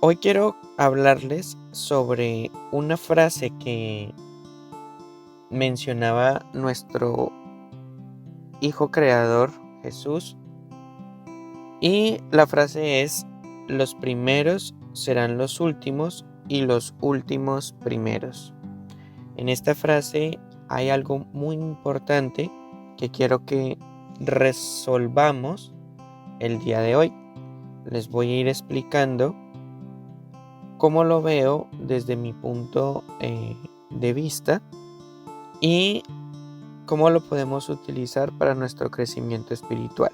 Hoy quiero hablarles sobre una frase que mencionaba nuestro Hijo Creador, Jesús, y la frase es: los primeros serán los últimos y los últimos primeros. En esta frase hay algo muy importante que quiero que resolvamos el día de hoy. Les voy a ir explicando cómo lo veo desde mi punto de vista y cómo lo podemos utilizar para nuestro crecimiento espiritual.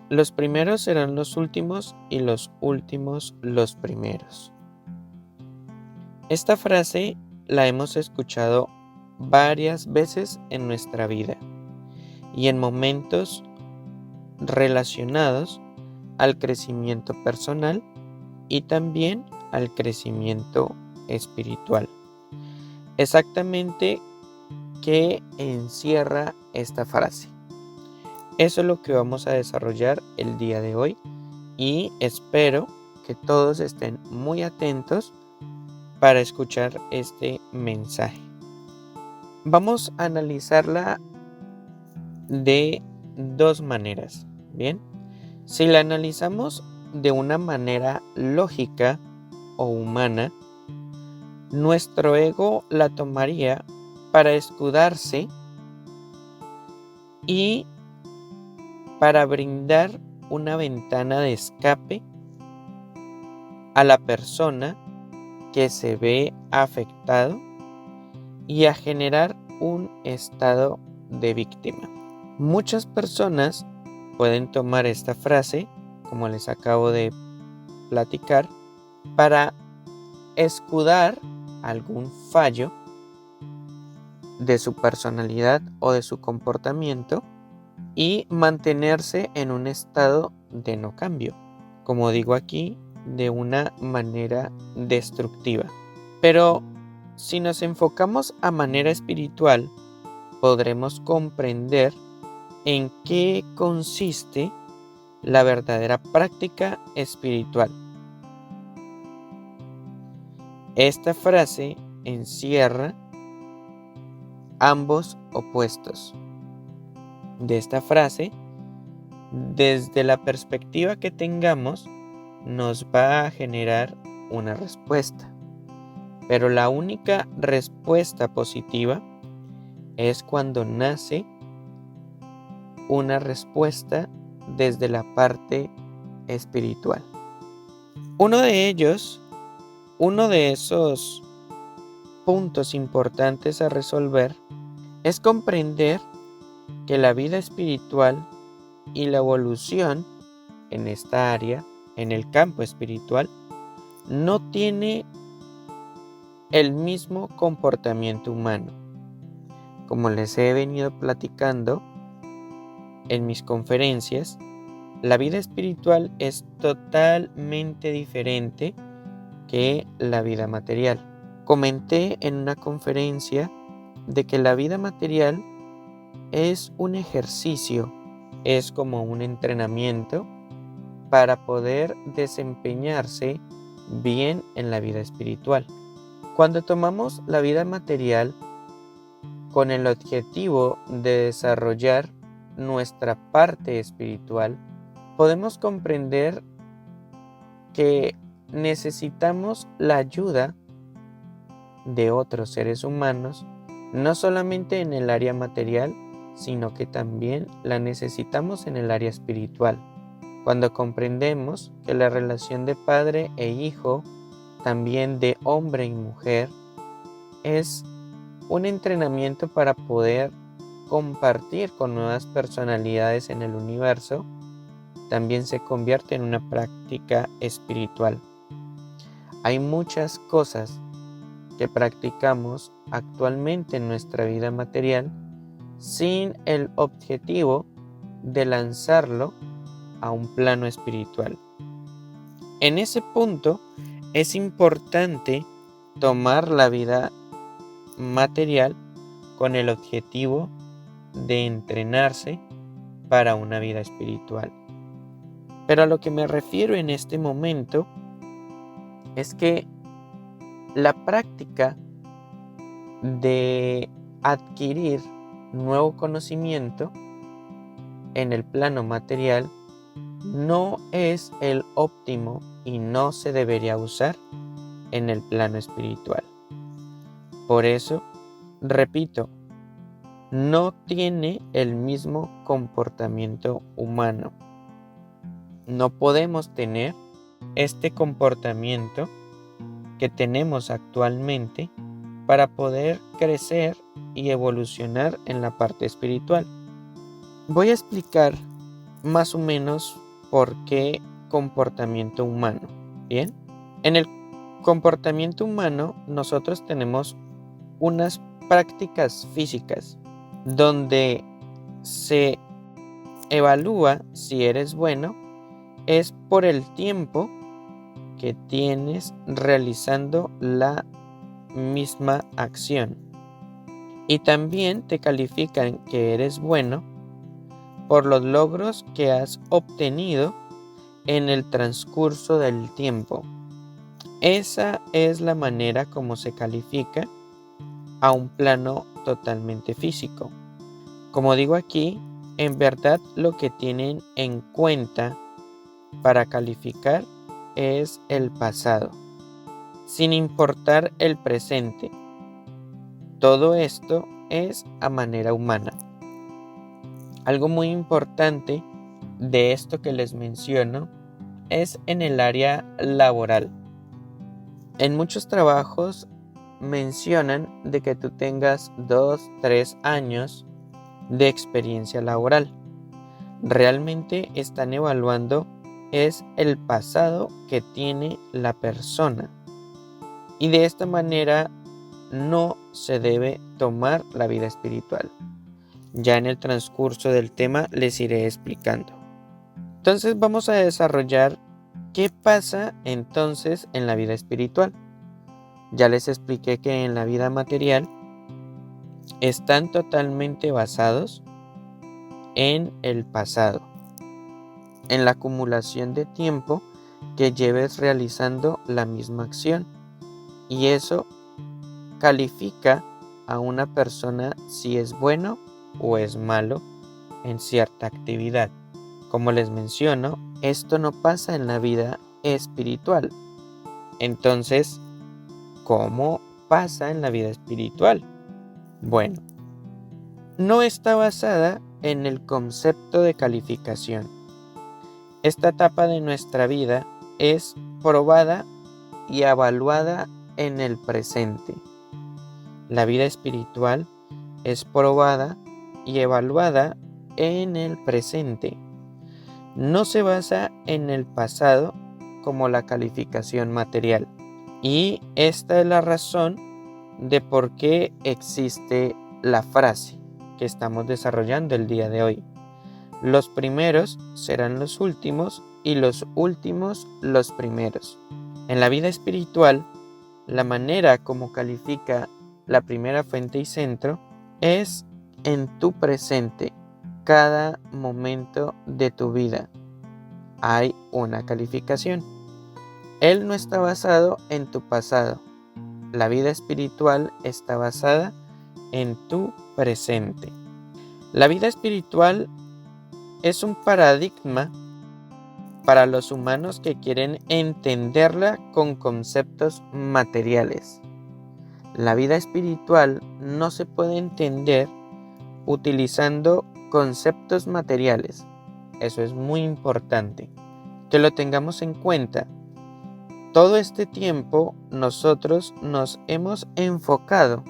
Los primeros serán los últimos y los últimos los primeros. Esta frase la hemos escuchado varias veces en nuestra vida y en momentos relacionados al crecimiento personal y también al crecimiento espiritual. Exactamente, ¿qué encierra esta frase? Eso es lo que vamos a desarrollar el día de hoy y espero que todos estén muy atentos para escuchar este mensaje. Vamos a analizarla de dos maneras, ¿bien? Si la analizamos de una manera lógica o humana, nuestro ego la tomaría para escudarse y para brindar una ventana de escape a la persona que se ve afectado y a generar un estado de víctima. Muchas personas pueden tomar esta frase, como les acabo de platicar, para escudar algún fallo de su personalidad o de su comportamiento y mantenerse en un estado de no cambio, como digo aquí, de una manera destructiva. Pero si nos enfocamos a manera espiritual, podremos comprender en qué consiste la verdadera práctica espiritual. Esta frase encierra ambos opuestos. De esta frase, desde la perspectiva que tengamos, nos va a generar una respuesta. Pero la única respuesta positiva es cuando nace una respuesta desde la parte espiritual. Uno de esos puntos importantes a resolver es comprender que la vida espiritual y la evolución en esta área, en el campo espiritual, no tiene el mismo comportamiento humano. Como les he venido platicando en mis conferencias, la vida espiritual es totalmente diferente que la vida material. Comenté en una conferencia de que la vida material es un ejercicio, es como un entrenamiento para poder desempeñarse bien en la vida espiritual. Cuando tomamos la vida material con el objetivo de desarrollar nuestra parte espiritual, podemos comprender que necesitamos la ayuda de otros seres humanos, no solamente en el área material, sino que también la necesitamos en el área espiritual. Cuando comprendemos que la relación de padre e hijo, también de hombre y mujer, es un entrenamiento para poder compartir con nuevas personalidades en el universo, también se convierte en una práctica espiritual. Hay muchas cosas que practicamos actualmente en nuestra vida material sin el objetivo de lanzarlo a un plano espiritual. En ese punto es importante tomar la vida material con el objetivo de entrenarse para una vida espiritual. Pero a lo que me refiero en este momento es que la práctica de adquirir nuevo conocimiento en el plano material no es el óptimo y no se debería usar en el plano espiritual. Por eso, repito, no tiene el mismo comportamiento humano. No podemos tener este comportamiento que tenemos actualmente para poder crecer y evolucionar en la parte espiritual. Voy a explicar más o menos por qué comportamiento humano. Bien, en el comportamiento humano nosotros tenemos unas prácticas físicas donde se evalúa si eres bueno es por el tiempo que tienes realizando la misma acción. Y también te califican que eres bueno por los logros que has obtenido en el transcurso del tiempo. Esa es la manera como se califica a un plano totalmente físico. Como digo aquí, en verdad lo que tienen en cuenta para calificar es el pasado, sin importar el presente. Todo esto es a manera humana. Algo muy importante de esto que les menciono es en el área laboral. En muchos trabajos mencionan de que tú tengas 2, 3 años de experiencia laboral. Realmente están evaluando es el pasado que tiene la persona. Y de esta manera no se debe tomar la vida espiritual. Ya en el transcurso del tema les iré explicando. Entonces vamos a desarrollar qué pasa entonces en la vida espiritual. Ya les expliqué que en la vida material están totalmente basados en el pasado, en la acumulación de tiempo que lleves realizando la misma acción. Y eso califica a una persona si es bueno o es malo en cierta actividad. Como les menciono, esto no pasa en la vida espiritual. Entonces, ¿cómo pasa en la vida espiritual? Bueno, no está basada en el concepto de calificación. Esta etapa de nuestra vida es probada y evaluada en el presente. La vida espiritual es probada y evaluada en el presente. No se basa en el pasado como la calificación material. Y esta es la razón de por qué existe la frase que estamos desarrollando el día de hoy. Los primeros serán los últimos y los últimos los primeros. En la vida espiritual, la manera como califica la primera fuente y centro es en tu presente, cada momento de tu vida. Hay una calificación. Él no está basado en tu pasado. La vida espiritual está basada en tu presente. La vida espiritual es un paradigma para los humanos que quieren entenderla con conceptos materiales. La vida espiritual no se puede entender utilizando conceptos materiales. Eso es muy importante, que lo tengamos en cuenta. Todo este tiempo nosotros nos hemos enfocado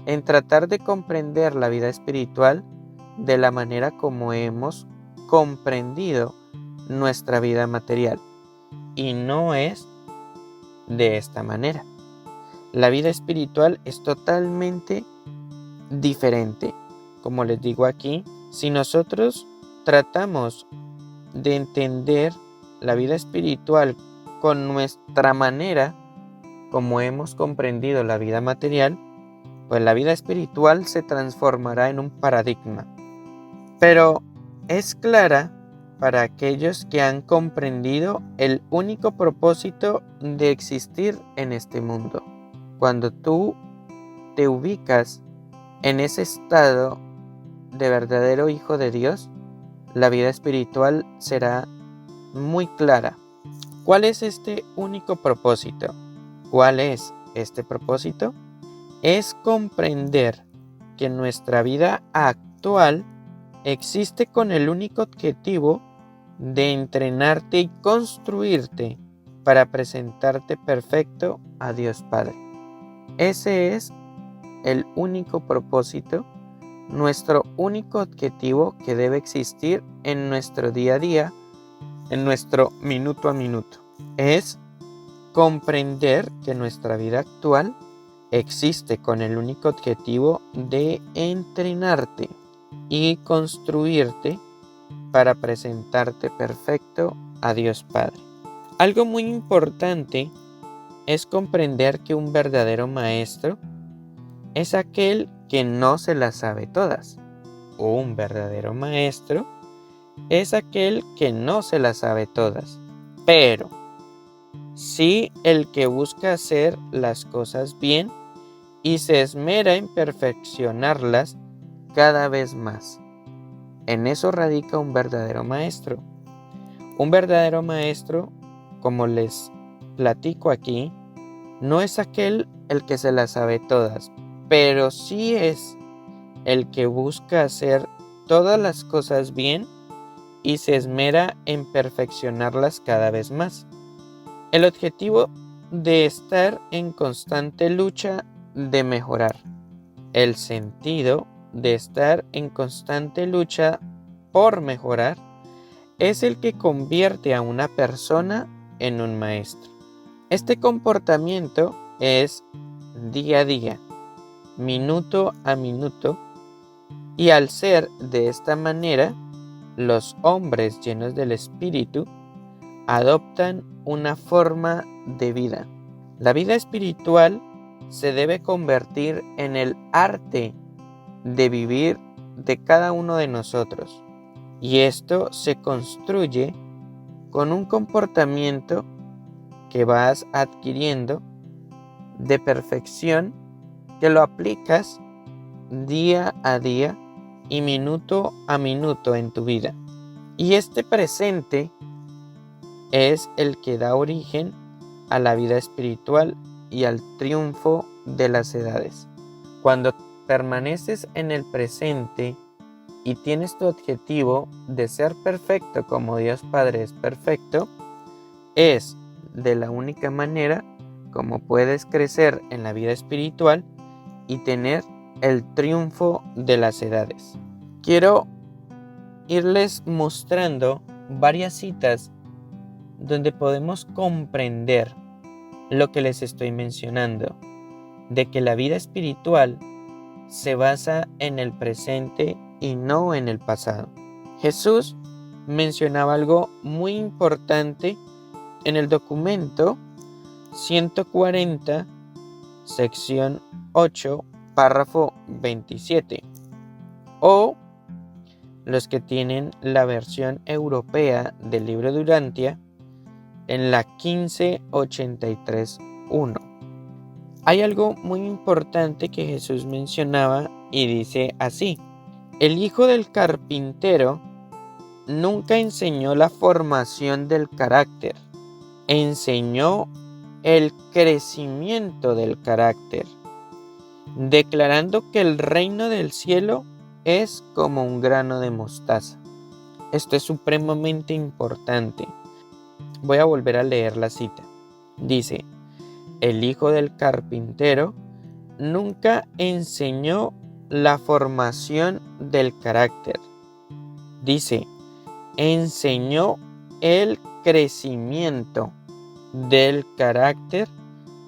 en tratar de comprender la vida espiritual de la manera como hemos comprendido nuestra vida material. Y no es de esta manera. La vida espiritual es totalmente diferente. Como les digo aquí, si nosotros tratamos de entender la vida espiritual con nuestra manera, como hemos comprendido la vida material, pues la vida espiritual se transformará en un paradigma. Pero es clara para aquellos que han comprendido el único propósito de existir en este mundo. Cuando tú te ubicas en ese estado de verdadero hijo de Dios, la vida espiritual será muy clara. ¿Cuál es este único propósito? ¿Cuál es este propósito? Es comprender que nuestra vida actual existe con el único objetivo de entrenarte y construirte para presentarte perfecto a Dios Padre. Ese es el único propósito, nuestro único objetivo que debe existir en nuestro día a día, en nuestro minuto a minuto. Es comprender que nuestra vida actual existe con el único objetivo de entrenarte y construirte para presentarte perfecto a Dios Padre. Algo muy importante es comprender que un verdadero maestro es aquel que no se las sabe todas. Un verdadero maestro es aquel que no se las sabe todas, pero sí el que busca hacer las cosas bien y se esmera en perfeccionarlas cada vez más. En eso radica un verdadero maestro. Un verdadero maestro, como les platico aquí, no es aquel el que se las sabe todas, pero sí es el que busca hacer todas las cosas bien y se esmera en perfeccionarlas cada vez más. El objetivo de estar en constante lucha de mejorar. El sentido de estar en constante lucha por mejorar es el que convierte a una persona en un maestro. Este comportamiento es día a día, minuto a minuto, y al ser de esta manera, los hombres llenos del Espíritu adoptan una forma de vida. La vida espiritual se debe convertir en el arte de vivir de cada uno de nosotros, y esto se construye con un comportamiento que vas adquiriendo de perfección, que lo aplicas día a día y minuto a minuto en tu vida. Y este presente es el que da origen a la vida espiritual y al triunfo de las edades. Cuando permaneces en el presente y tienes tu objetivo de ser perfecto como Dios Padre es perfecto, es de la única manera como puedes crecer en la vida espiritual y tener el triunfo de las edades. Quiero irles mostrando varias citas donde podemos comprender lo que les estoy mencionando, de que la vida espiritual se basa en el presente y no en el pasado. Jesús mencionaba algo muy importante en el documento 140, sección 8, párrafo 27, o los que tienen la versión europea del libro de Urantia en la 1583.1. Hay algo muy importante que Jesús mencionaba y dice así: el hijo del carpintero nunca enseñó la formación del carácter, enseñó el crecimiento del carácter, declarando que el reino del cielo es como un grano de mostaza. Esto es supremamente importante. Voy a volver a leer la cita. Dice: el hijo del carpintero nunca enseñó la formación del carácter. Dice, enseñó el crecimiento del carácter,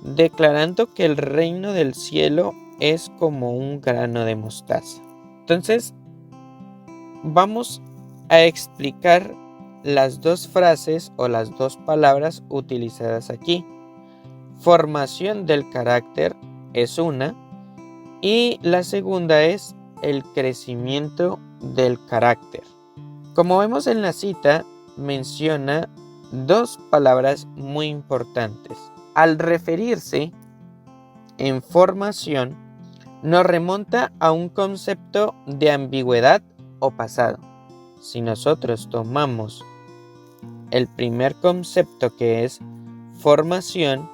declarando que el reino del cielo es como un grano de mostaza. Entonces, vamos a explicar las dos frases o las dos palabras utilizadas aquí. Formación del carácter es una, y la segunda es el crecimiento del carácter. Como vemos en la cita, menciona dos palabras muy importantes. Al referirse en formación, nos remonta a un concepto de ambigüedad o pasado. Si nosotros tomamos el primer concepto, que es formación,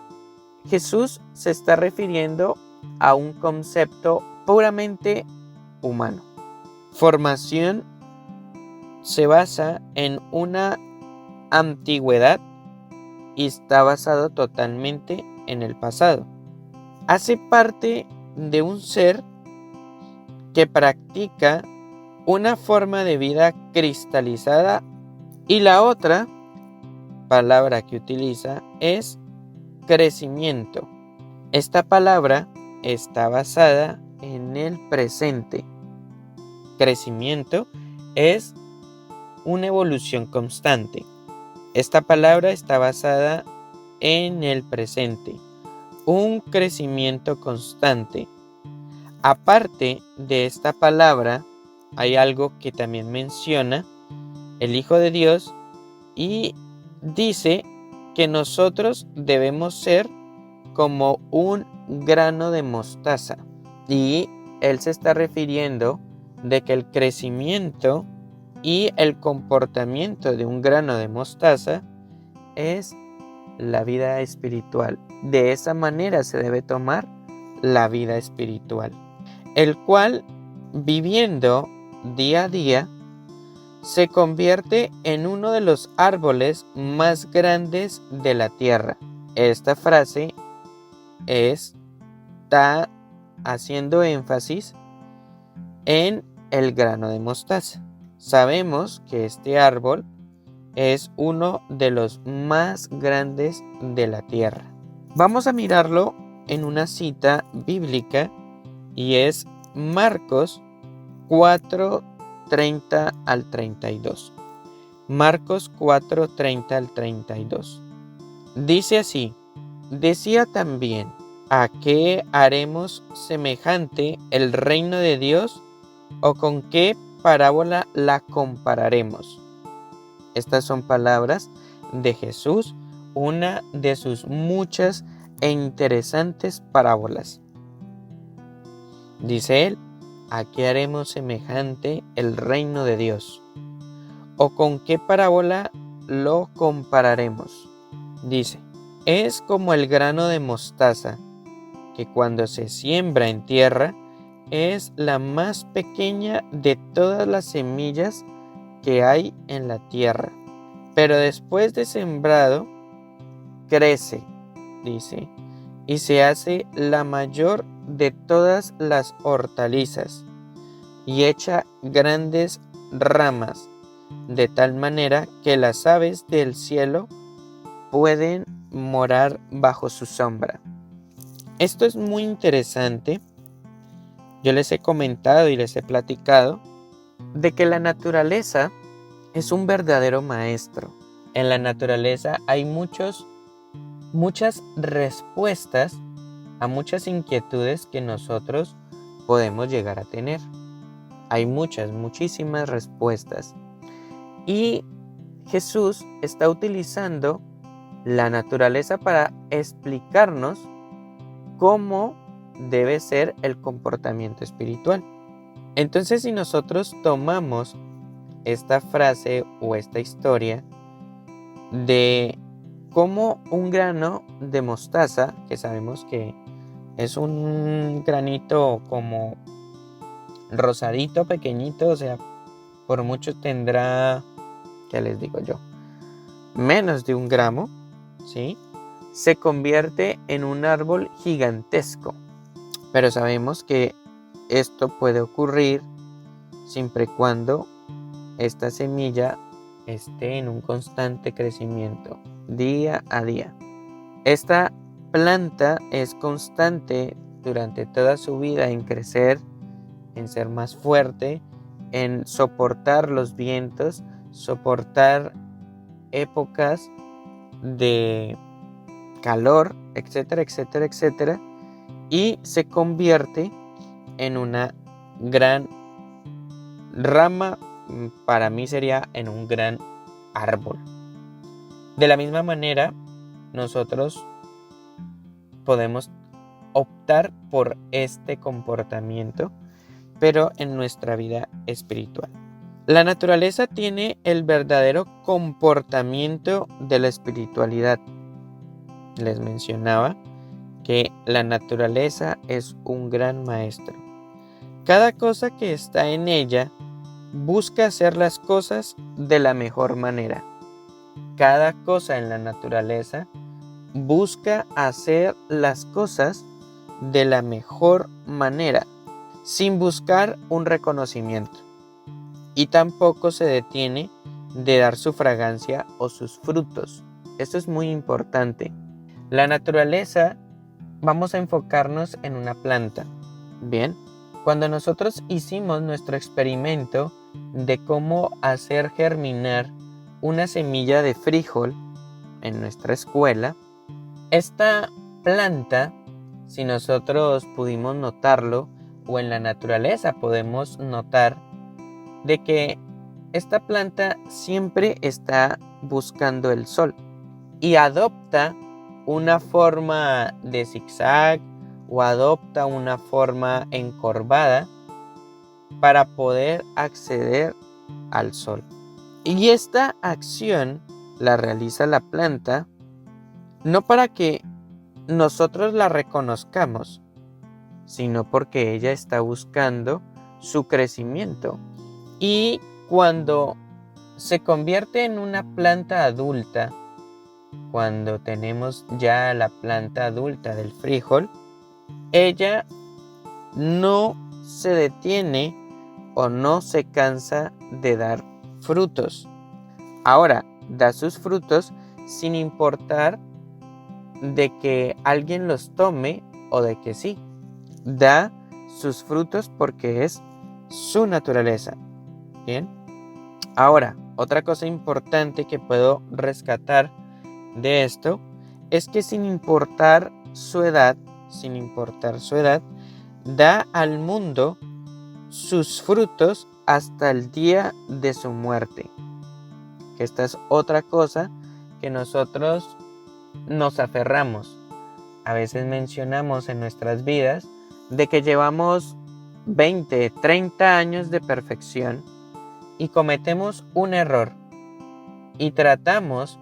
Jesús se está refiriendo a un concepto puramente humano. Formación se basa en una antigüedad y está basado totalmente en el pasado. Hace parte de un ser que practica una forma de vida cristalizada, y la otra palabra que utiliza es crecimiento. Esta palabra está basada en el presente. Crecimiento es una evolución constante. Esta palabra está basada en el presente, un crecimiento constante. Aparte de esta palabra, hay algo que también menciona el Hijo de Dios y dice que nosotros debemos ser como un grano de mostaza. Y él se está refiriendo de que el crecimiento y el comportamiento de un grano de mostaza es la vida espiritual. De esa manera se debe tomar la vida espiritual, el cual, viviendo día a día, se convierte en uno de los árboles más grandes de la tierra. Esta frase está haciendo énfasis en el grano de mostaza. Sabemos que este árbol es uno de los más grandes de la tierra. Vamos a mirarlo en una cita bíblica y es Marcos 4:30 al 32. Marcos 4:30 al 32. Dice así: decía también, ¿a qué haremos semejante el reino de Dios? ¿O con qué parábola la compararemos? Estas son palabras de Jesús, una de sus muchas e interesantes parábolas. Dice él: ¿a qué haremos semejante el reino de Dios? ¿O con qué parábola lo compararemos? Dice: es como el grano de mostaza, que cuando se siembra en tierra es la más pequeña de todas las semillas que hay en la tierra. Pero después de sembrado, crece, dice, y se hace la mayor de todas las hortalizas, y echa grandes ramas, de tal manera que las aves del cielo pueden morar bajo su sombra. Esto es muy interesante. Yo les he comentado y les he platicado de que la naturaleza es un verdadero maestro. En la naturaleza hay muchas respuestas a muchas inquietudes que nosotros podemos llegar a tener. Hay muchísimas respuestas. Y Jesús está utilizando la naturaleza para explicarnos cómo debe ser el comportamiento espiritual. Entonces, si nosotros tomamos esta frase o esta historia de cómo un grano de mostaza, que sabemos que es un granito como rosadito, pequeñito, o sea, por mucho tendrá, ¿qué les digo yo?, menos de 1 gramo, ¿sí? Se convierte en un árbol gigantesco. Pero sabemos que esto puede ocurrir siempre y cuando esta semilla esté en un constante crecimiento, día a día. Esta planta es constante durante toda su vida en crecer, en ser más fuerte, en soportar los vientos, soportar épocas de calor, etcétera, etcétera, etcétera, y se convierte en una gran rama para mí sería en un gran árbol. De la misma manera, nosotros podemos optar por este comportamiento, pero en nuestra vida espiritual. La naturaleza tiene el verdadero comportamiento de la espiritualidad. Les mencionaba que la naturaleza es un gran maestro. Cada cosa que está en ella busca hacer las cosas de la mejor manera. Cada cosa en la naturaleza busca hacer las cosas de la mejor manera, sin buscar un reconocimiento. Y tampoco se detiene de dar su fragancia o sus frutos. Esto es muy importante. La naturaleza, vamos a enfocarnos en una planta. Bien, cuando nosotros hicimos nuestro experimento de cómo hacer germinar una semilla de frijol en nuestra escuela, esta planta, si nosotros pudimos notarlo, o en la naturaleza podemos notar, de que esta planta siempre está buscando el sol y adopta una forma de zigzag o adopta una forma encorvada para poder acceder al sol. Y esta acción la realiza la planta no para que nosotros la reconozcamos, sino porque ella está buscando su crecimiento. Y cuando se convierte en una planta adulta, cuando tenemos ya la planta adulta del frijol, ella no se detiene o no se cansa de dar frutos. Ahora, da sus frutos sin importar de que alguien los tome o de que sí. Da sus frutos porque es su naturaleza. Bien. Ahora, otra cosa importante que puedo rescatar de esto es que sin importar su edad, da al mundo sus frutos hasta el día de su muerte. Que esta es otra cosa que nosotros nos aferramos. A veces mencionamos en nuestras vidas de que llevamos 20, 30 años de perfección y cometemos un error y tratamos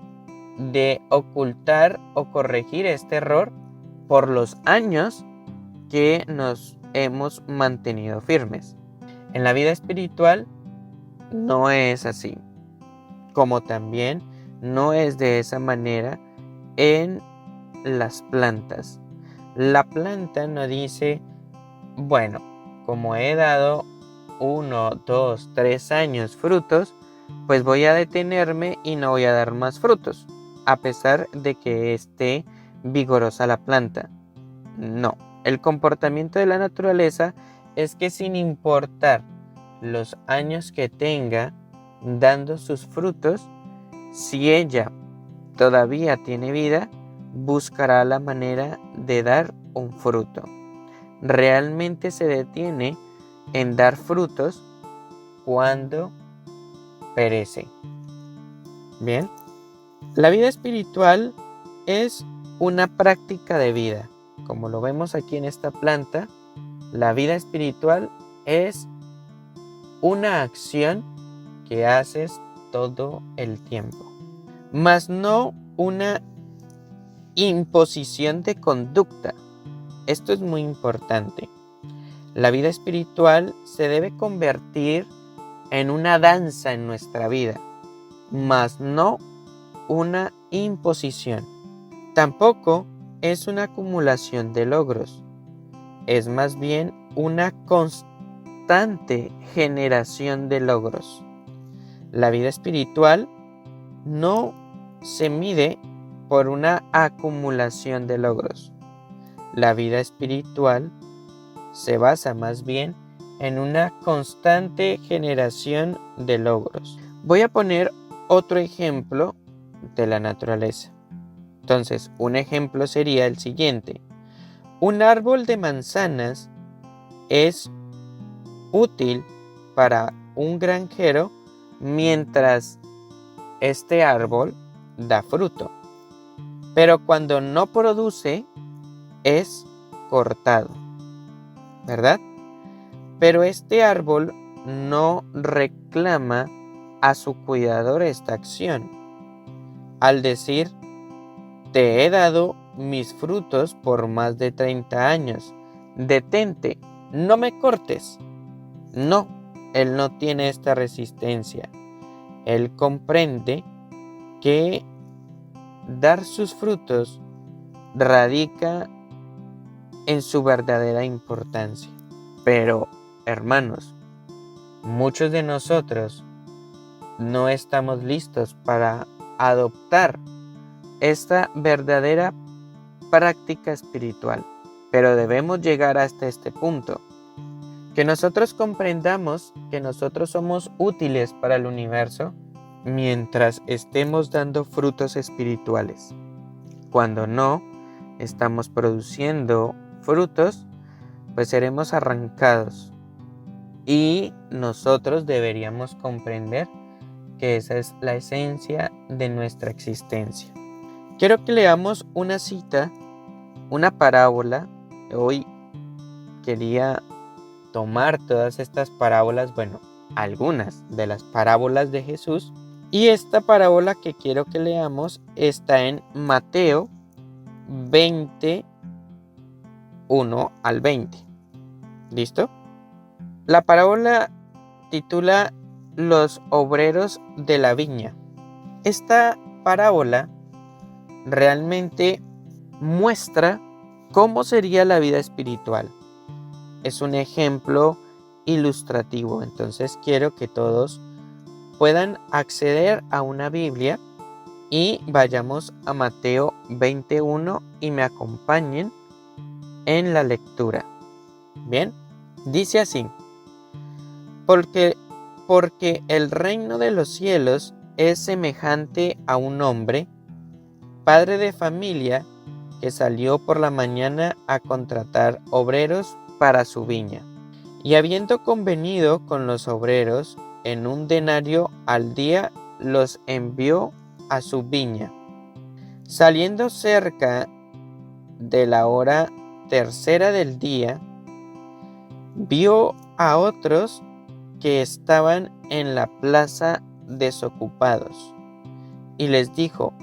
de ocultar o corregir este error por los años que nos hemos mantenido firmes. En la vida espiritual no es así, como también no es de esa manera en las plantas. La planta no dice, bueno, como he dado 1, 2, 3 años frutos, pues voy a detenerme y no voy a dar más frutos, a pesar de que esté vigorosa la planta. No, el comportamiento de la naturaleza es que sin importar los años que tenga dando sus frutos, si ella todavía tiene vida, buscará la manera de dar un fruto. Realmente se detiene en dar frutos cuando perece. Bien, la vida espiritual es una práctica de vida. Como lo vemos aquí en esta planta, la vida espiritual es una acción que haces todo el tiempo, mas no una imposición de conducta. Esto es muy importante. La vida espiritual se debe convertir en una danza en nuestra vida, mas no una imposición. Tampoco es una acumulación de logros, es más bien una constante generación de logros. La vida espiritual no se mide por una acumulación de logros. La vida espiritual se basa más bien en una constante generación de logros. Voy a poner otro ejemplo de la naturaleza. Entonces, un ejemplo sería el siguiente. Un árbol de manzanas es útil para un granjero mientras este árbol da fruto. Pero cuando no produce, es cortado, ¿verdad? Pero este árbol no reclama a su cuidador esta acción, al decir, te he dado mis frutos por más de 30 años, detente, no me cortes. No, él no tiene esta resistencia. Él comprende que dar sus frutos radica en su verdadera importancia. Pero, hermanos, muchos de nosotros no estamos listos para adoptar esta verdadera práctica espiritual. Pero debemos llegar hasta este punto. Que nosotros comprendamos que nosotros somos útiles para el universo mientras estemos dando frutos espirituales. Cuando no estamos produciendo frutos, pues seremos arrancados. Y nosotros deberíamos comprender que esa es la esencia de nuestra existencia. Quiero que leamos una cita, una parábola. Hoy quería tomar todas estas parábolas, bueno, algunas de las parábolas de Jesús. Y esta parábola que quiero que leamos está en Mateo 21 al 20. ¿Listo? La parábola titula Los obreros de la viña. Esta parábola realmente muestra cómo sería la vida espiritual. Es un ejemplo ilustrativo, entonces quiero que todos puedan acceder a una Biblia y vayamos a Mateo 21 y me acompañen en la lectura. Bien, dice así: porque el reino de los cielos es semejante a un hombre, padre de familia, que salió por la mañana a contratar obreros para su viña. Y habiendo convenido con los obreros en un denario al día, los envió a su viña. Saliendo cerca de la hora tercera del día, vio a otros que estaban en la plaza desocupados, y les dijo: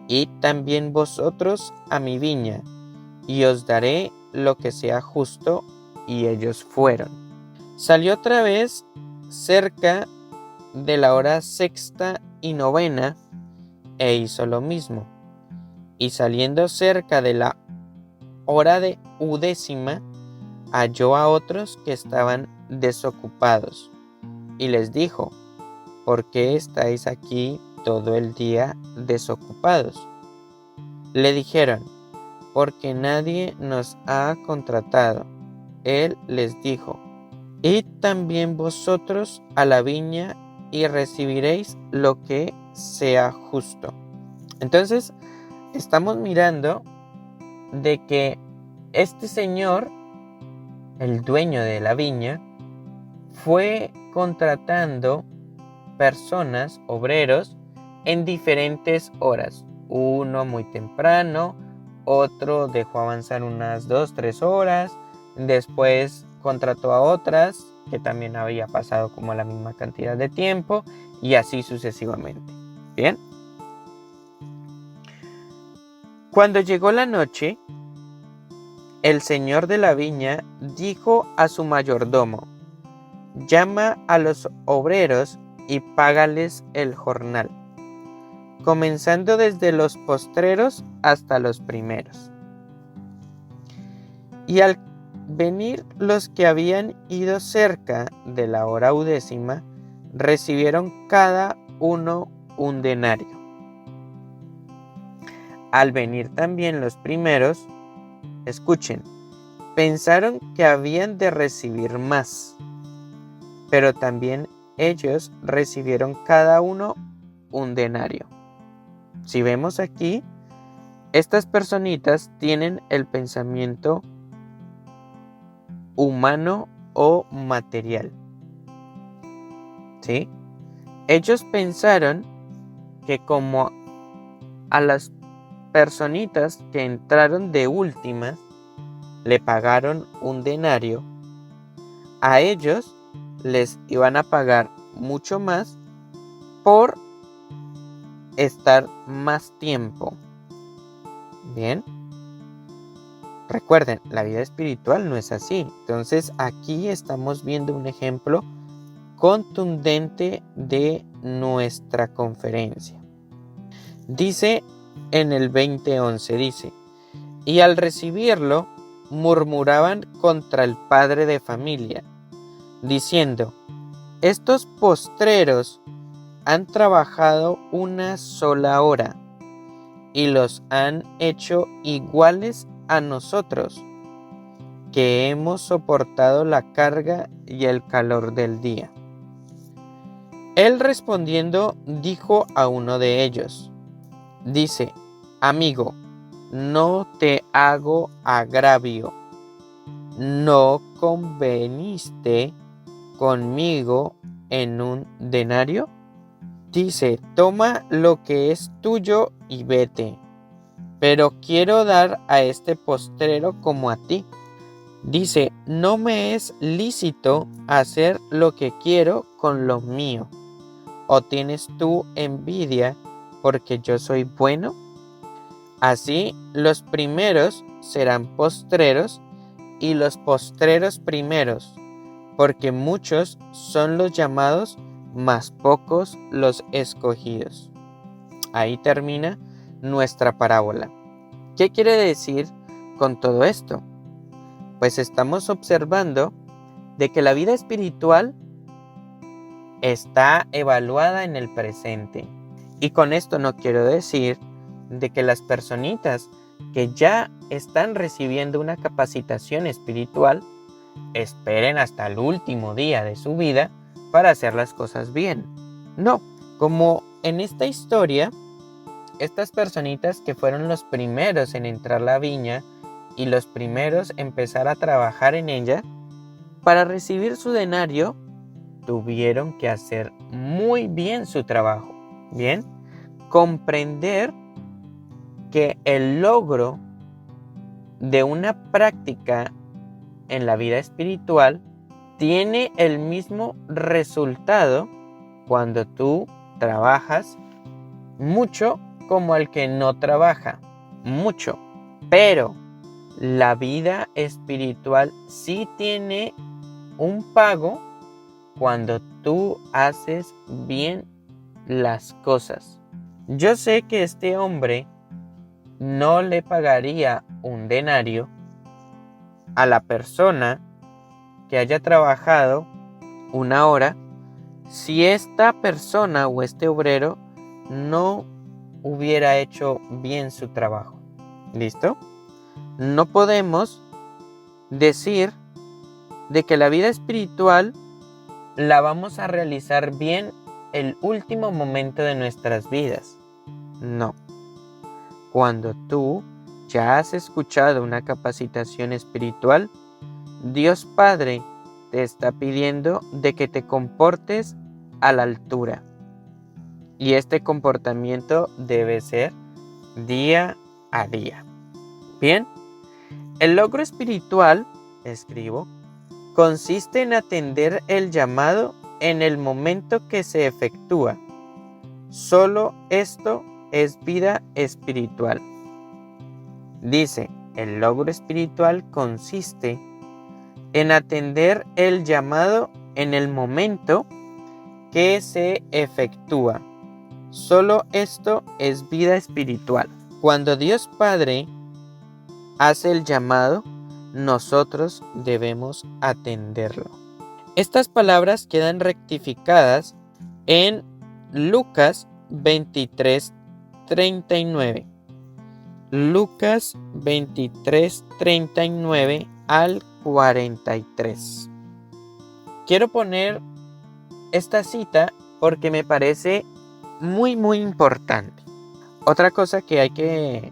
id también vosotros a mi viña, y os daré lo que sea justo. Y ellos fueron. Salió otra vez cerca de la hora sexta y novena, e hizo lo mismo. Y saliendo cerca de la hora de undécima, halló a otros que estaban desocupados, y les dijo: ¿por qué estáis aquí todo el día desocupados? Le dijeron: porque nadie nos ha contratado. Él les dijo: id también vosotros a la viña y recibiréis lo que sea justo. Entonces, estamos mirando de que este señor, el dueño de la viña, fue contratando personas, obreros, en diferentes horas. Uno muy temprano, otro dejó avanzar unas 2-3 horas, después contrató a otras que también había pasado como la misma cantidad de tiempo, y así sucesivamente. Bien. Cuando llegó la noche, el señor de la viña dijo a su mayordomo: llama a los obreros y págales el jornal, comenzando desde los postreros hasta los primeros. Y al venir los que habían ido cerca de la hora undécima, recibieron cada uno un denario. Al venir también los primeros, escuchen, pensaron que habían de recibir más, pero también ellos recibieron cada uno un denario. Si vemos aquí, estas personitas tienen el pensamiento humano o material, ¿sí? Ellos pensaron que como a las personitas que entraron de últimas le pagaron un denario, a ellos les iban a pagar mucho más por estar más tiempo. Bien. Recuerden, la vida espiritual no es así. Entonces aquí estamos viendo un ejemplo contundente de nuestra conferencia. Dice en el 20:11, dice: y al recibirlo murmuraban contra el padre de familia, diciendo: estos postreros han trabajado una sola hora y los han hecho iguales a nosotros, que hemos soportado la carga y el calor del día. Él respondiendo dijo a uno de ellos, dice: amigo, no te hago agravio, ¿no conveniste conmigo en un denario? Dice: toma lo que es tuyo y vete, pero quiero dar a este postrero como a ti. Dice: no me es lícito hacer lo que quiero con lo mío. ¿O tienes tú envidia porque yo soy bueno? Así los primeros serán postreros y los postreros primeros, porque muchos son los llamados, mas pocos los escogidos. Ahí termina nuestra parábola. ¿Qué quiere decir con todo esto? Pues estamos observando de que la vida espiritual está evaluada en el presente. Y con esto no quiero decir de que las personitas que ya están recibiendo una capacitación espiritual esperen hasta el último día de su vida para hacer las cosas bien. No, como en esta historia, estas personitas que fueron los primeros en entrar a la viña y los primeros en empezar a trabajar en ella, para recibir su denario, tuvieron que hacer muy bien su trabajo. Bien, comprender que el logro de una práctica en la vida espiritual tiene el mismo resultado cuando tú trabajas mucho como el que no trabaja mucho. Pero la vida espiritual sí tiene un pago cuando tú haces bien las cosas. Yo sé que este hombre no le pagaría un denario a la persona que haya trabajado una hora si esta persona o este obrero no hubiera hecho bien su trabajo. ¿Listo? No podemos decir de que la vida espiritual la vamos a realizar bien el último momento de nuestras vidas. No. Cuando tú ya has escuchado una capacitación espiritual, Dios Padre te está pidiendo de que te comportes a la altura. Y este comportamiento debe ser día a día. Bien, el logro espiritual, escribo, consiste en atender el llamado en el momento que se efectúa. Solo esto es vida espiritual. Dice, el logro espiritual consiste en atender el llamado en el momento que se efectúa. Solo esto es vida espiritual. Cuando Dios Padre hace el llamado, nosotros debemos atenderlo. Estas palabras quedan rectificadas en Lucas 23:39. Lucas 23:39 al 43. Quiero poner esta cita porque me parece muy importante. Otra cosa que hay que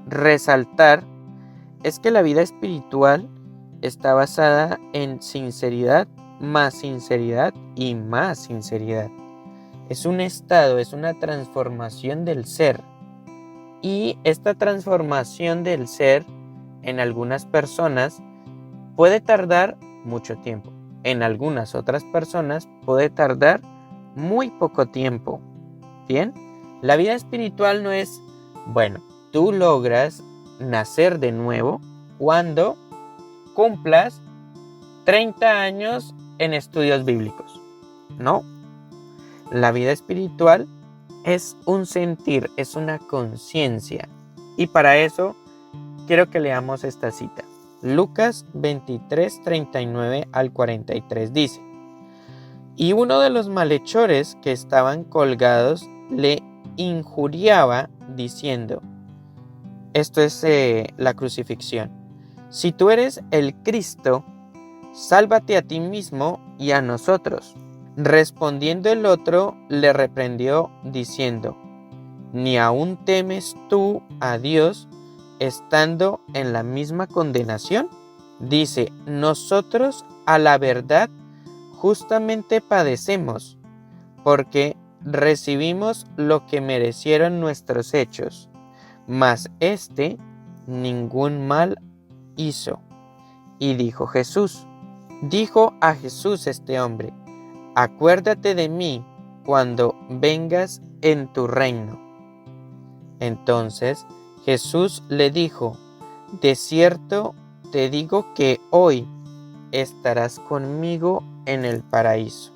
resaltar es que la vida espiritual está basada en sinceridad, más sinceridad y más sinceridad. Es un estado, es una transformación del ser. Y esta transformación del ser en algunas personas puede tardar mucho tiempo. En algunas otras personas puede tardar muy poco tiempo. Bien, la vida espiritual no es, bueno, tú logras nacer de nuevo cuando cumplas 30 años en estudios bíblicos. No, la vida espiritual es un sentir, es una conciencia. Y para eso quiero que leamos esta cita. Lucas 23, 39 al 43 dice: Y uno de los malhechores que estaban colgados le injuriaba diciendo, esto es la crucifixión, si tú eres el Cristo, sálvate a ti mismo y a nosotros. Respondiendo el otro, le reprendió diciendo, ¿ni aún temes tú a Dios estando en la misma condenación? Dice, nosotros a la verdad justamente padecemos, porque recibimos lo que merecieron nuestros hechos, mas éste ningún mal hizo. Y dijo a Jesús este hombre, acuérdate de mí cuando vengas en tu reino. Entonces Jesús le dijo, de cierto te digo que hoy estarás conmigo en el paraíso.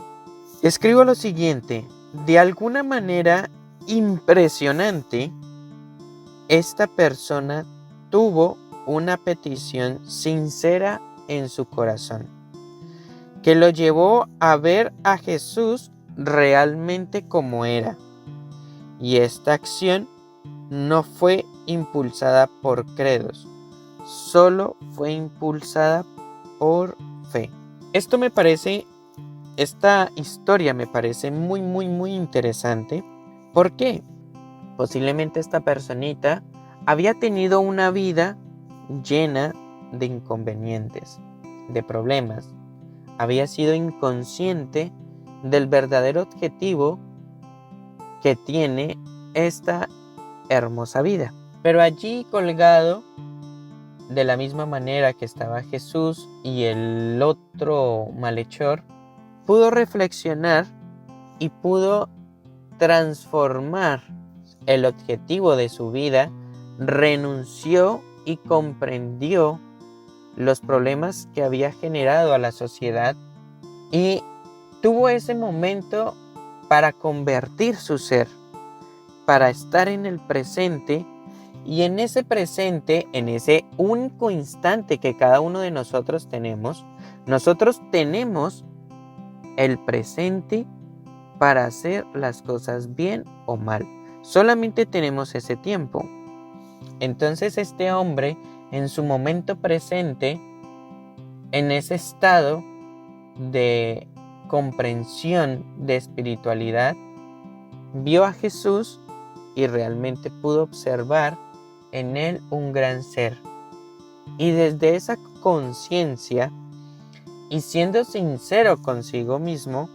Escribo lo siguiente, de alguna manera impresionante, esta persona tuvo una petición sincera en su corazón, que lo llevó a ver a Jesús realmente como era. Y esta acción no fue impulsada por credos, solo fue impulsada por fe. Esta historia me parece muy interesante. ¿Por qué? Posiblemente esta personita había tenido una vida llena de inconvenientes, de problemas. Había sido inconsciente del verdadero objetivo que tiene esta hermosa vida. Pero allí colgado, de la misma manera que estaba Jesús y el otro malhechor, pudo reflexionar y pudo transformar el objetivo de su vida, renunció y comprendió los problemas que había generado a la sociedad y tuvo ese momento para convertir su ser, para estar en el presente, y en ese presente, en ese único instante que cada uno de nosotros tenemos el presente para hacer las cosas bien o mal. Solamente tenemos ese tiempo. Entonces este hombre, en su momento presente, en ese estado de comprensión de espiritualidad, vio a Jesús y realmente pudo observar en él un gran ser. Y desde esa conciencia, y siendo sincero consigo mismo,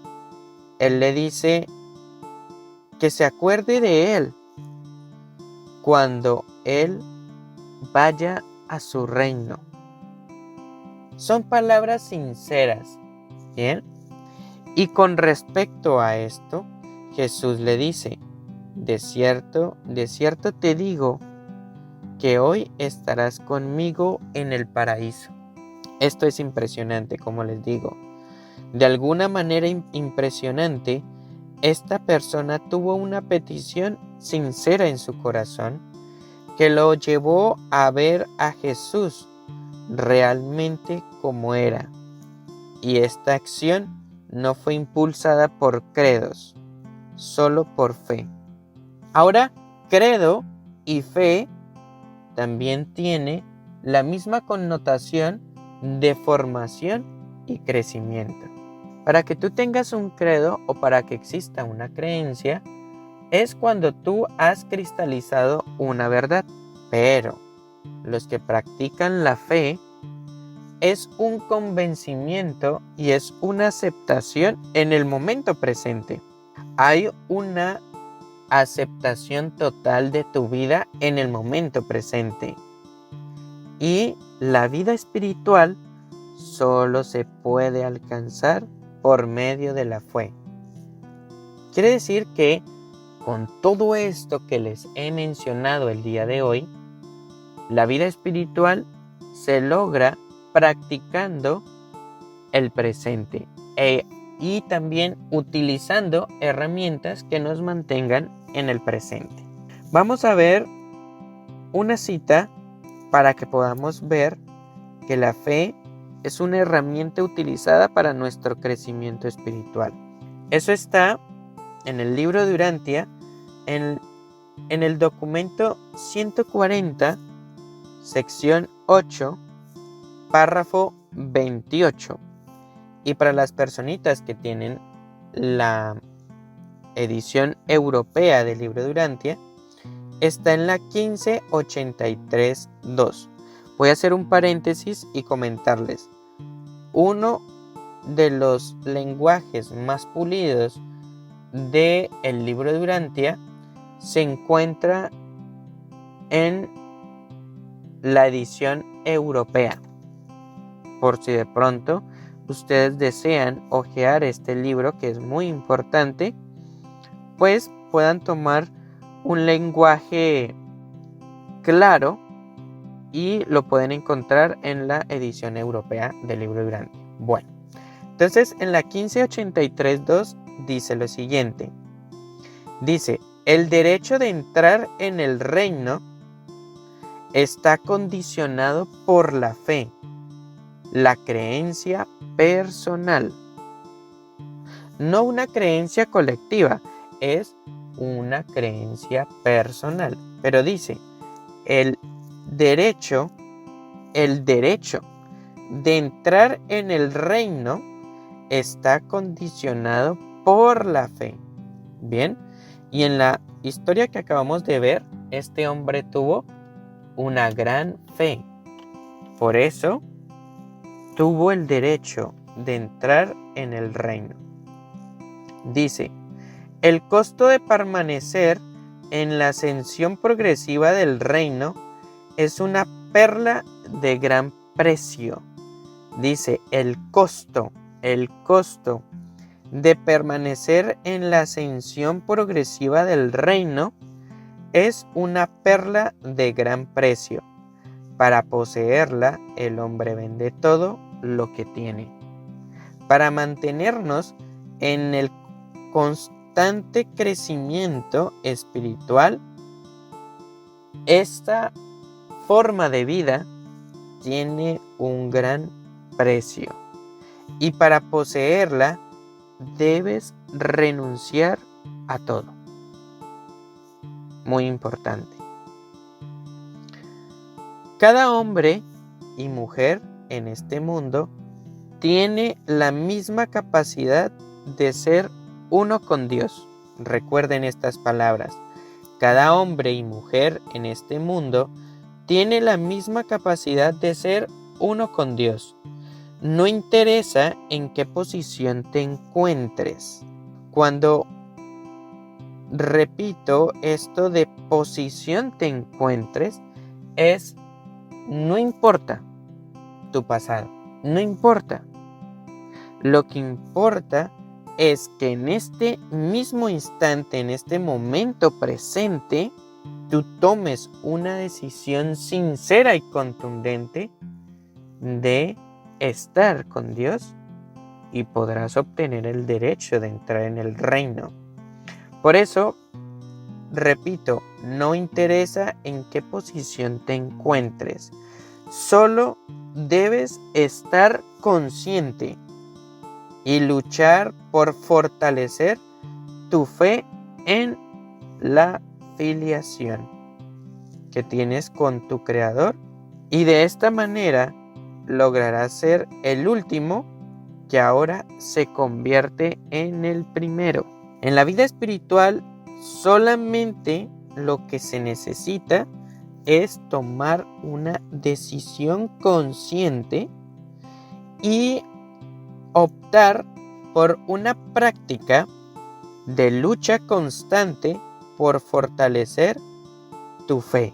él le dice que se acuerde de él cuando él vaya a su reino. Son palabras sinceras, ¿bien? Y con respecto a esto, Jesús le dice, de cierto te digo que hoy estarás conmigo en el paraíso. Esto es impresionante, como les digo. De alguna manera impresionante, esta persona tuvo una petición sincera en su corazón que lo llevó a ver a Jesús realmente como era. Y esta acción no fue impulsada por credos, solo por fe. Ahora, credo y fe también tiene la misma connotación de formación y crecimiento. Para que tú tengas un credo o para que exista una creencia, es cuando tú has cristalizado una verdad. Pero los que practican la fe es un convencimiento y es una aceptación en el momento presente. hay una aceptación total de tu vida en el momento presente. Y la vida espiritual solo se puede alcanzar por medio de la fe. Quiere decir que con todo esto que les he mencionado el día de hoy, la vida espiritual se logra practicando el presente y también utilizando herramientas que nos mantengan en el presente. Vamos a ver una cita para que podamos ver que la fe es una herramienta utilizada para nuestro crecimiento espiritual. Eso está en el libro de Urantia, en el documento 140, sección 8, párrafo 28. Y para las personitas que tienen la edición europea del libro de Urantia, está en la 1583.2. Voy a hacer un paréntesis y comentarles. Uno de los lenguajes más pulidos del libro de Urantia se encuentra en la edición europea. Por si de pronto ustedes desean hojear este libro, que es muy importante, pues puedan tomar un lenguaje claro y lo pueden encontrar en la edición europea del libro de Urantia. Bueno, entonces en la 1583.2 dice lo siguiente. Dice, el derecho de entrar en el reino está condicionado por la fe, la creencia personal. No una creencia colectiva, es una creencia personal. Pero dice, el derecho de entrar en el reino está condicionado por la fe. Bien, y en la historia que acabamos de ver, este hombre tuvo una gran fe. Por eso tuvo el derecho de entrar en el reino. Dice, el costo de permanecer en la ascensión progresiva del reino es una perla de gran precio. Dice, el costo de permanecer en la ascensión progresiva del reino es una perla de gran precio. Para poseerla, el hombre vende todo lo que tiene. Para mantenernos en el constante crecimiento espiritual, esta forma de vida tiene un gran precio. Y para poseerla, debes renunciar a todo. Muy importante. Cada hombre y mujer en este mundo tiene la misma capacidad de ser uno con Dios. Recuerden estas palabras. Cada hombre y mujer en este mundo tiene la misma capacidad de ser uno con Dios. No interesa en qué posición te encuentres. Cuando repito esto de posición te encuentres, no importa tu pasado, no importa. Lo que importa es que en este mismo instante, en este momento presente, tú tomes una decisión sincera y contundente de estar con Dios y podrás obtener el derecho de entrar en el reino. Por eso, repito, no interesa en qué posición te encuentres. Solo debes estar consciente y luchar por fortalecer tu fe en la filiación que tienes con tu Creador, y de esta manera lograrás ser el último que ahora se convierte en el primero. En la vida espiritual solamente lo que se necesita es tomar una decisión consciente y optar por una práctica de lucha constante por fortalecer tu fe,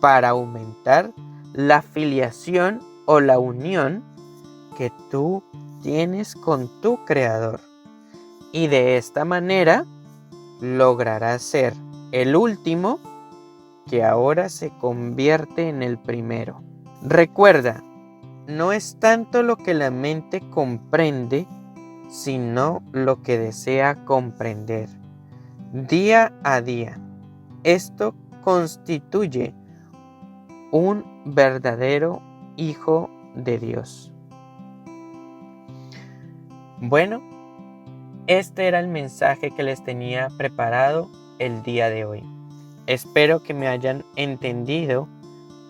para aumentar la filiación o la unión que tú tienes con tu Creador. Y de esta manera lograrás ser el último que ahora se convierte en el primero. Recuerda, no es tanto lo que la mente comprende, sino lo que desea comprender. Día a día, esto constituye un verdadero hijo de Dios. Bueno, este era el mensaje que les tenía preparado el día de hoy. Espero que me hayan entendido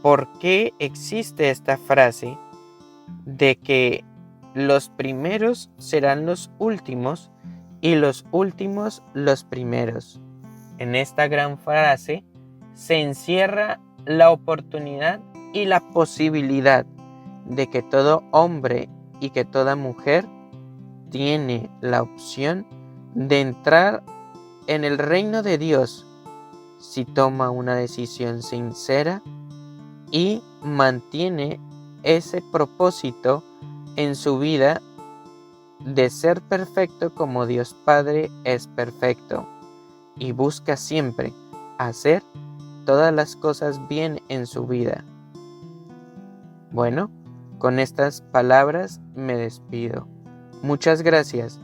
por qué existe esta frase de que los primeros serán los últimos y los últimos los primeros. En esta gran frase se encierra la oportunidad y la posibilidad de que todo hombre y que toda mujer tiene la opción de entrar en el reino de Dios si toma una decisión sincera y mantiene ese propósito en su vida de ser perfecto como Dios Padre es perfecto, y busca siempre hacer todas las cosas bien en su vida. Bueno, con estas palabras me despido. Muchas gracias